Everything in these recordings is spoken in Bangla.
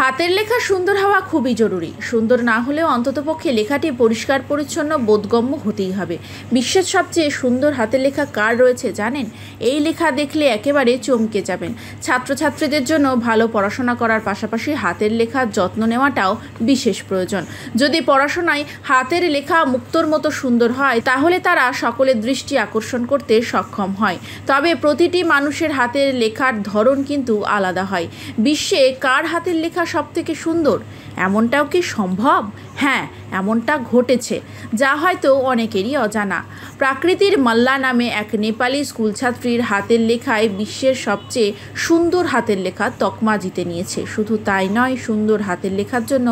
হাতের লেখা সুন্দর হওয়া খুবই জরুরি। সুন্দর না হলেও অন্ততপক্ষে লেখাটি পরিষ্কার পরিচ্ছন্ন বোধগম্য হতেই হবে। বিশ্বের সবচেয়ে সুন্দর হাতের লেখা কার রয়েছে জানেন? এই লেখা দেখলে একেবারে চমকে যাবেন। ছাত্রছাত্রীদের জন্য ভালো পড়াশোনা করার পাশাপাশি হাতের লেখার যত্ন নেওয়াটাও বিশেষ প্রয়োজন। যদি পড়াশোনায় হাতের লেখা মুক্তোর মতো সুন্দর হয় তাহলে তারা সকলের দৃষ্টি আকর্ষণ করতে সক্ষম হয়। তবে প্রতিটি মানুষের হাতের লেখার ধরন কিন্তু আলাদা হয়। বিশ্বে কার হাতের লেখা সবথেকে সুন্দর, এমনটাও কি সম্ভব? হ্যাঁ, এমনটা ঘটেছে, যা হয়তো অনেকেরই অজানা। প্রাকৃতির মাল্লা নামে এক নেপালি স্কুল ছাত্রীর হাতের লেখায় বিশ্বের সবচেয়ে সুন্দর হাতের লেখা তকমা জিতে নিয়েছে। শুধু তাই নয়, সুন্দর হাতের লেখার জন্য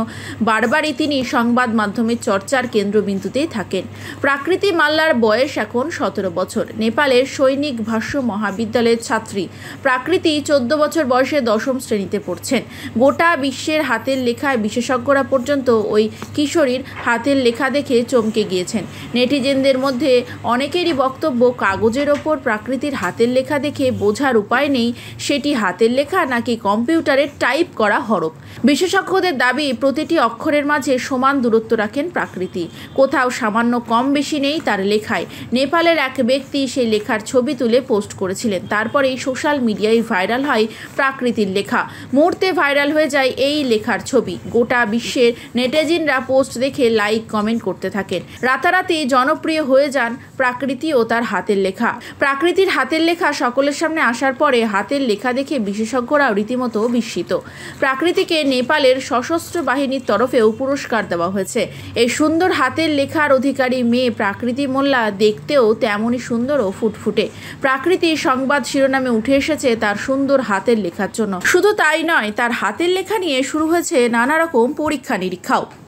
বারবারই তিনি সংবাদ মাধ্যমের চর্চার কেন্দ্রবিন্দুতেই থাকেন। প্রাকৃতি মাল্লার বয়স এখন 17 বছর। নেপালের সৈনিক ভাষ্য মহাবিদ্যালয়ের ছাত্রী প্রাকৃতি 14 বছর বয়সে 10ম শ্রেণীতে পড়ছেন। গোটা বিশ্বের হাতের লেখায় বিশেষজ্ঞরা পর্যন্ত ওই কিশোরীর হাতের লেখা দেখে চমকে গিয়েছেন। নেটিজেনদের মধ্যে অনেকেরই বক্তব্য, কাগজের ওপর প্রাকৃতির হাতের লেখা দেখে বোঝার উপায় নেই সেটি হাতের লেখা নাকি কম্পিউটারের টাইপ করা হরফ। বিশেষজ্ঞদের দাবি, প্রতিটি অক্ষরের মাঝে সমান দূরত্ব রাখেন প্রাকৃতি, কোথাও সামান্য কম বেশি নেই তার লেখায়। নেপালের এক ব্যক্তি সেই লেখার ছবি তুলে পোস্ট করেছিলেন। তারপরেই সোশ্যাল মিডিয়ায় ভাইরাল হয় প্রাকৃতির লেখা। মুহূর্তে ভাইরাল হয়ে যায় এই লেখার ছবি। গোটা বিশ্বের নেটিজেনরা পোস্ট দেখে লাইক কমেন্ট করতে থাকেন। রাতারাতি জনপ্রিয় হয়ে যান প্রাকৃতি ও তার হাতের লেখা। প্রাকৃতির হাতের লেখা সকলের সামনে আসার পরে হাতের লেখা দেখে বিশেষজ্ঞরাও রীতিমতো বিস্মিত। প্রাকৃতিকে নেপালের সশস্ত্র বাহিনীর তরফেও পুরস্কার দেওয়া হয়েছে। এই সুন্দর হাতের লেখার অধিকারী মেয়ে প্রাকৃতি মোল্লা দেখতেও তেমনই সুন্দর ও ফুটফুটে। প্রাকৃতি সংবাদ শিরোনামে উঠে এসেছে তার সুন্দর হাতের লেখার জন্য। শুধু তাই নয়, তার হাতের লেখা নিয়ে শুরু হয়েছে নানা রকম পরীক্ষা নিরীক্ষাও।